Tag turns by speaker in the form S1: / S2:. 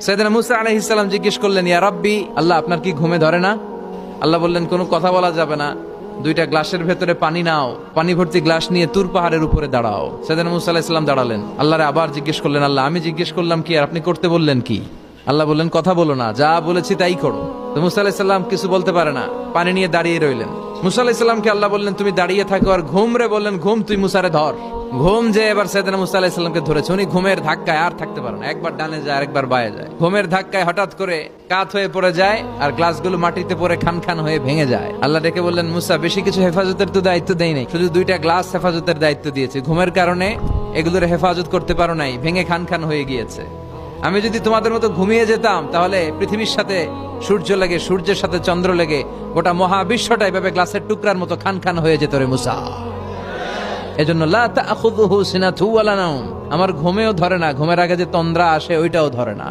S1: সাইয়েদনা মুসা আলাইহিস সালাম জিজ্ঞেস করলেন, ইয়া রাব্বি, আল্লাহ আপনার কি ঘুমে ধরে না? আল্লাহ বললেন, কোনো কথা বলা যাবে না, দুইটা গ্লাসের ভেতরে পানি নাও, পানি ভর্তি গ্লাস নিয়ে তুর পাহাড়ের উপরে দাঁড়াও। সাইয়েদনা মুসা আলাইহিস সালাম দাঁড়ালেন। আল্লাহরে আবার জিজ্ঞেস করলেন, আল্লাহ আমি জিজ্ঞেস করলাম কি আর আপনি করতে বললেন কি? আল্লাহ বললেন, কথা বলো না, যা বলেছি তাই করো। তো মুসা আলাইহিস সালাম কিছু বলতে পারে না, পানি নিয়ে দাঁড়িয়ে রইলেন। মুসা আলাইহিস সালামকে আল্লাহ বললেন, তুমি দাঁড়িয়ে থাকো আর ঘুম রে বললেন, ঘুম তুই মুসারে ধর। ঘুম যে এবার সাইয়েদনা মুসা আলাইহিস সালামকে ধরেছে। উনি ঘুমের ধাক্কায় আর থাকতে পারে না, একবার ডানে যায় আরেকবার বায়ে যায়। ঘুমের ধাক্কায় হঠাৎ করে কাত হয়ে পড়ে যায় আর গ্লাসগুলো মাটিতে পড়ে খান খান হয়ে ভেঙে যায়। আল্লাহ ডেকে বললেন, মুসা বেশি কিছু হেফাজতের তো দায়িত্ব দেই নাই, শুধু দুইটা গ্লাস হেফাজতের দায়িত্ব দিয়েছি। ঘুমের কারণে এগুলোর হেফাজত করতে পারো নাই, ভেঙে খান খান হয়ে গিয়েছে। আমি যদি তোমাদের মতো ঘুমিয়ে যেতাম তাহলে পৃথিবীর সাথে সূর্য লেগে, সূর্যের সাথে চন্দ্র লেগে গোটা মহাবিশ্বটা এভাবে গ্লাসের টুকরার মতো খান খান হয়ে যেত রে মুসা। এজন্য লা তাখুযুহু সিনাতু ওয়ালা নাওম, আমার ঘুমেও ধরে না, ঘুমের আগে যে তন্দ্রা আসে ওইটাও ধরে না।